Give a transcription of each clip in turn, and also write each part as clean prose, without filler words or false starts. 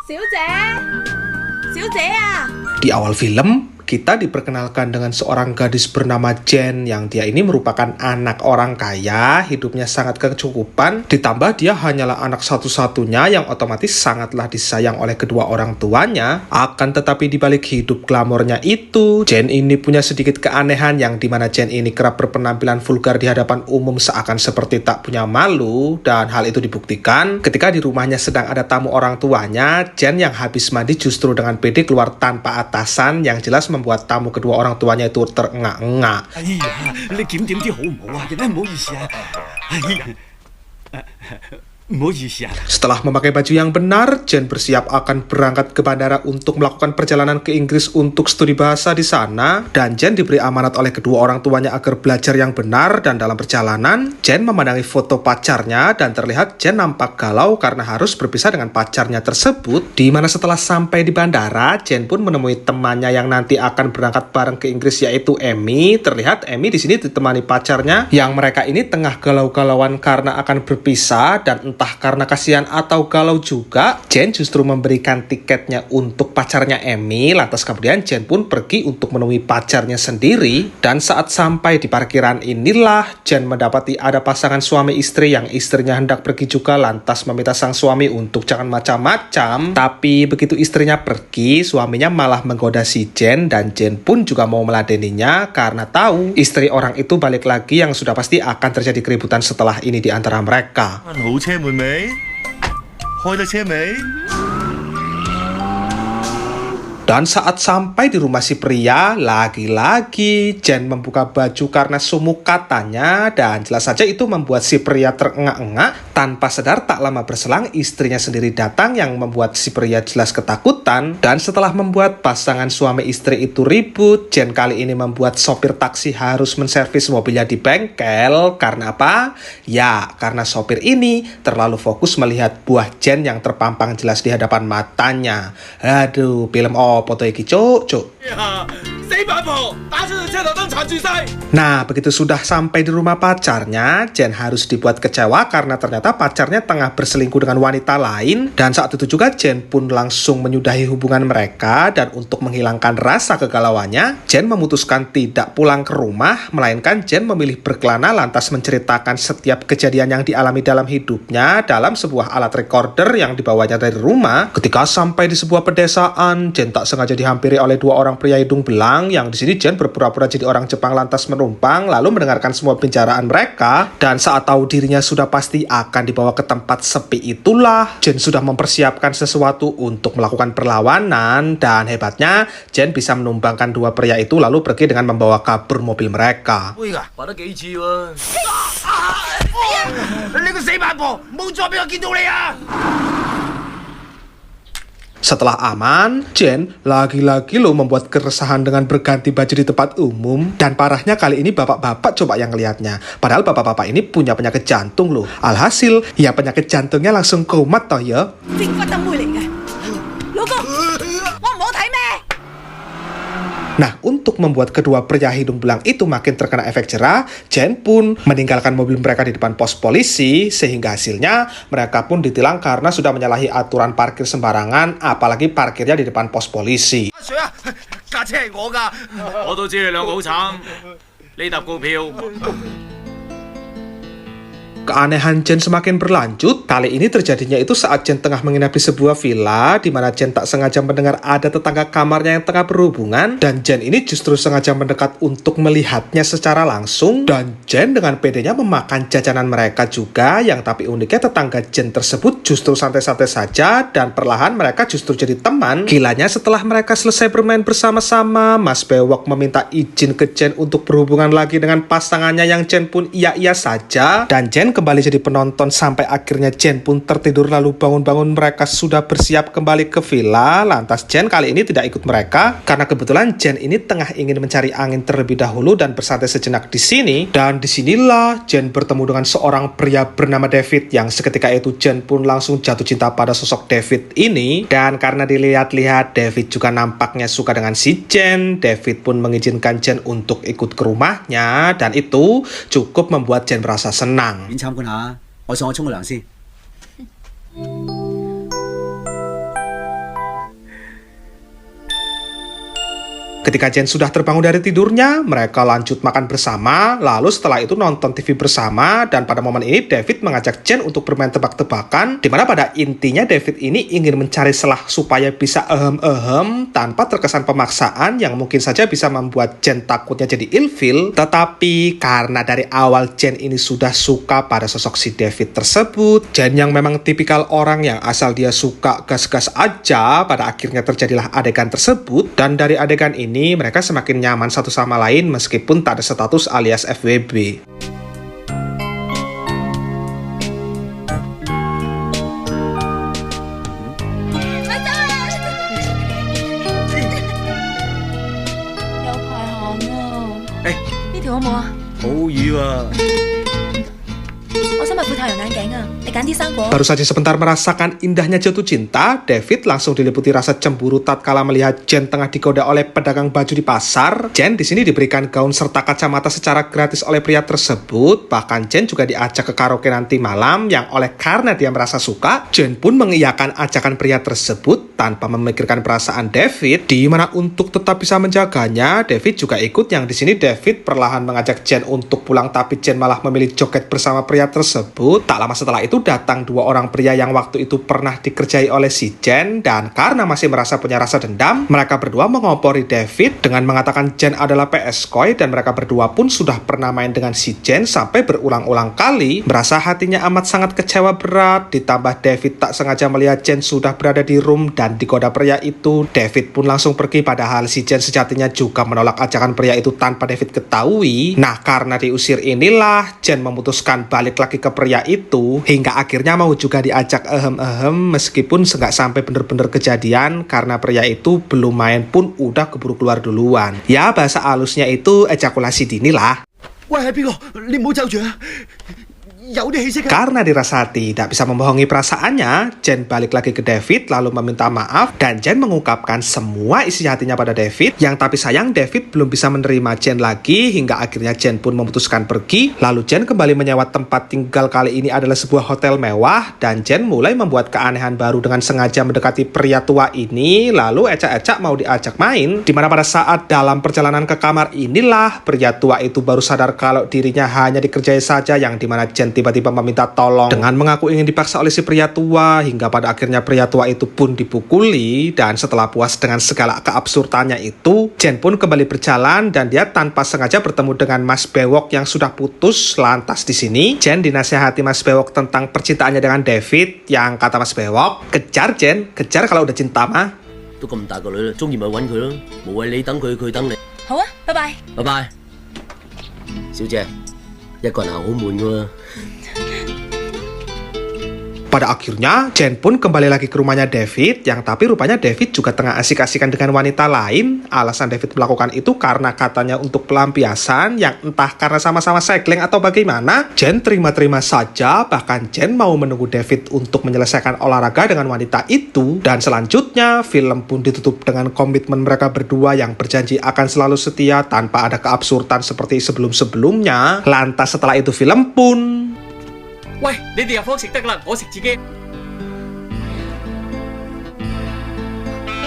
小姐，小姐啊！ Di awal film, kita diperkenalkan dengan seorang gadis bernama Jen yang dia ini merupakan anak orang kaya, hidupnya sangat kecukupan, ditambah dia hanyalah anak satu-satunya yang otomatis sangatlah disayang oleh kedua orang tuanya. Akan tetapi di balik hidup glamornya itu, Jen ini punya sedikit keanehan yang dimana Jen ini kerap berpenampilan vulgar di hadapan umum seakan seperti tak punya malu, dan hal itu dibuktikan ketika di rumahnya sedang ada tamu orang tuanya, Jen yang habis mandi justru dengan pede keluar tanpa atasan yang jelas membuat tamu kedua orang tuanya itu terengah-engah. 哎呀，你檢點啲好唔好啊？真係唔好意思啊！哎呀，唔好意思啊！ Setelah memakai baju yang benar, Jen bersiap akan berangkat ke bandara untuk melakukan perjalanan ke Inggris untuk studi bahasa di sana. Dan Jen diberi amanat oleh kedua orang tuanya agar belajar yang benar. Dan dalam perjalanan, Jen memandangi foto pacarnya dan terlihat Jen nampak galau karena harus berpisah dengan pacarnya tersebut. Di mana setelah sampai di bandara, Jen pun menemui temannya yang nanti akan berangkat bareng ke Inggris yaitu Amy. Terlihat Amy di sini ditemani pacarnya yang mereka ini tengah galau-galauan karena akan berpisah, dan entah karena kasihan atau galau juga, Jen justru memberikan tiketnya untuk pacarnya Amy. Lantas kemudian Jen pun pergi untuk menemui pacarnya sendiri. Dan saat sampai di parkiran inilah Jen mendapati ada pasangan suami istri yang istrinya hendak pergi juga, lantas meminta sang suami untuk jangan macam-macam. Tapi begitu istrinya pergi, suaminya malah menggoda si Jen, dan Jen pun juga mau meladeninya karena tahu istri orang itu balik lagi yang sudah pasti akan terjadi keributan setelah ini di antara mereka. 好車門未？開得車未？ Dan saat sampai di rumah si pria, lagi-lagi Jen membuka baju karena sumuk katanya, dan jelas saja itu membuat si pria terengah-engah. Tanpa sadar tak lama berselang istrinya sendiri datang yang membuat si pria jelas ketakutan. Dan setelah membuat pasangan suami istri itu ribut, Jen kali ini membuat sopir taksi harus menservis mobilnya di bengkel. Karena apa? Ya, karena sopir ini terlalu fokus melihat buah Jen yang terpampang jelas di hadapan matanya. Aduh, film foto iki cuk. Nah, begitu sudah sampai di rumah pacarnya, Jen harus dibuat kecewa karena ternyata pacarnya tengah berselingkuh dengan wanita lain. Dan saat itu juga Jen pun langsung menyudahi hubungan mereka. Dan untuk menghilangkan rasa kegalauannya, Jen memutuskan tidak pulang ke rumah, melainkan Jen memilih berkelana lantas menceritakan setiap kejadian yang dialami dalam hidupnya dalam sebuah alat recorder yang dibawanya dari rumah. Ketika sampai di sebuah pedesaan, Jen tak sengaja dihampiri oleh dua orang pria hidung belang yang di sini Jen berpura-pura jadi orang Jepang lantas menumpang lalu mendengarkan semua pembicaraan mereka. Dan saat tahu dirinya sudah pasti akan dibawa ke tempat sepi itulah Jen sudah mempersiapkan sesuatu untuk melakukan perlawanan, dan hebatnya Jen bisa menumbangkan dua pria itu lalu pergi dengan membawa kabur mobil mereka. 話得幾次喎！你個死八婆，冇再俾我見到你啊！ Setelah aman, Jen lagi-lagi lo membuat keresahan dengan berganti baju di tempat umum. Dan parahnya kali ini bapak-bapak coba yang ngelihatnya. Padahal bapak-bapak ini punya penyakit jantung loh. Alhasil, ya penyakit jantungnya langsung kumat toh ya. Nah, untuk membuat kedua pria hidung belang itu makin terkena efek jerah, Jen pun meninggalkan mobil mereka di depan pos polisi, sehingga hasilnya mereka pun ditilang karena sudah menyalahi aturan parkir sembarangan, apalagi parkirnya di depan pos polisi. 架車係我㗎，我都知你兩個好慘，呢沓股票。 Keanehan Jen semakin berlanjut. Kali ini terjadinya itu saat Jen tengah menginap di sebuah villa, di mana Jen tak sengaja mendengar ada tetangga kamarnya yang tengah berhubungan, dan Jen ini justru sengaja mendekat untuk melihatnya secara langsung. Dan Jen dengan pedenya memakan jajanan mereka juga, yang tapi uniknya tetangga Jen tersebut justru santai-santai saja, dan perlahan mereka justru jadi teman. Gilanya setelah mereka selesai bermain bersama-sama, Mas Bewok meminta izin ke Jen untuk berhubungan lagi dengan pasangannya, yang Jen pun iya-iya saja. Dan Jen kembali jadi penonton sampai akhirnya Jen pun tertidur lalu bangun-bangun mereka sudah bersiap kembali ke villa. Lantas Jen kali ini tidak ikut mereka karena kebetulan Jen ini tengah ingin mencari angin terlebih dahulu dan bersantai sejenak di sini. Dan disinilah Jen bertemu dengan seorang pria bernama David yang seketika itu Jen pun langsung jatuh cinta pada sosok David ini. Dan karena dilihat-lihat David juga nampaknya suka dengan si Jen, David pun mengizinkan Jen untuk ikut ke rumahnya, dan itu cukup membuat Jen merasa senang. 參觀下，我上去沖個涼先。Ketika Jen sudah terbangun dari tidurnya, mereka lanjut makan bersama, lalu setelah itu nonton TV bersama, dan pada momen ini David mengajak Jen untuk bermain tebak-tebakan, dimana pada intinya David ini ingin mencari celah supaya bisa tanpa terkesan pemaksaan yang mungkin saja bisa membuat Jen takutnya jadi ilfil. Tetapi karena dari awal Jen ini sudah suka pada sosok si David tersebut, Jen yang memang tipikal orang yang asal dia suka gas-gas aja, pada akhirnya terjadilah adegan tersebut, dan dari adegan ini mereka semakin nyaman satu sama lain meskipun tak ada status alias FWB. Baru saja sebentar merasakan indahnya jatuh cinta, David langsung diliputi rasa cemburu tatkala melihat Jen tengah digoda oleh pedagang baju di pasar. Jen di sini diberikan gaun serta kacamata secara gratis oleh pria tersebut. Bahkan Jen juga diajak ke karaoke nanti malam, yang oleh karena dia merasa suka, Jen pun mengiyakan ajakan pria tersebut tanpa memikirkan perasaan David. Di mana untuk tetap bisa menjaganya, David juga ikut, yang di sini David perlahan mengajak Jen untuk pulang, tapi Jen malah memilih joget bersama pria tersebut. Tak lama setelah itu datang dua orang pria yang waktu itu pernah dikerjai oleh si Jen, dan karena masih merasa punya rasa dendam, mereka berdua mengompori David dengan mengatakan Jen adalah PS Koi, dan mereka berdua pun sudah pernah main dengan si Jen sampai berulang-ulang kali. Merasa hatinya amat sangat kecewa berat, ditambah David tak sengaja melihat Jen sudah berada di room dan digoda pria itu. David pun langsung pergi, padahal si Jen sejatinya juga menolak ajakan pria itu tanpa David ketahui. Nah, karena diusir inilah Jen memutuskan balik lagi ke pria itu, hingga akhirnya mau juga diajak meskipun nggak sampai bener-bener kejadian karena pria itu belum main pun udah keburu keluar duluan. Ya, bahasa halusnya itu ejakulasi dini lah. Karena dirasa tidak bisa membohongi perasaannya, Jen balik lagi ke David lalu meminta maaf, dan Jen mengungkapkan semua isi hatinya pada David, yang tapi sayang David belum bisa menerima Jen lagi, hingga akhirnya Jen pun memutuskan pergi. Lalu Jen kembali menyewa tempat tinggal, kali ini adalah sebuah hotel mewah, dan Jen mulai membuat keanehan baru dengan sengaja mendekati pria tua ini, lalu ecak-ecak mau diajak main. Dimana pada saat dalam perjalanan ke kamar inilah pria tua itu baru sadar kalau dirinya hanya dikerjai saja, yang dimana Jen tiba-tiba meminta tolong dengan mengaku ingin dipaksa oleh si pria tua, hingga pada akhirnya pria tua itu pun dipukuli. Dan setelah puas dengan segala keabsurdannya itu, Jen pun kembali berjalan, dan dia tanpa sengaja bertemu dengan Mas Bewok yang sudah putus. Lantas di sini Jen dinasihati Mas Bewok tentang percintaannya dengan David, yang kata Mas Bewok, kejar Jen, kejar kalau udah cinta mah.都咁大個女啦，中意咪揾佢咯，無謂你等佢，佢等你。好啊，拜拜。拜拜，小姐，一個人行好悶噶喎。Pada akhirnya, Jen pun kembali lagi ke rumahnya David, yang tapi rupanya David juga tengah asik-asikan dengan wanita lain. Alasan David melakukan itu karena katanya untuk pelampiasan, yang entah karena sama-sama cycling atau bagaimana. Jen terima-terima saja, bahkan Jen mau menunggu David untuk menyelesaikan olahraga dengan wanita itu. Dan selanjutnya, film pun ditutup dengan komitmen mereka berdua yang berjanji akan selalu setia tanpa ada keabsurdan seperti sebelum-sebelumnya. Lantas setelah itu film pun... 喂，你哋入房食得啦，我食自己。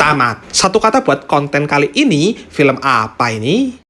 tamat. Satu kata buat konten kali ini, film apa ini?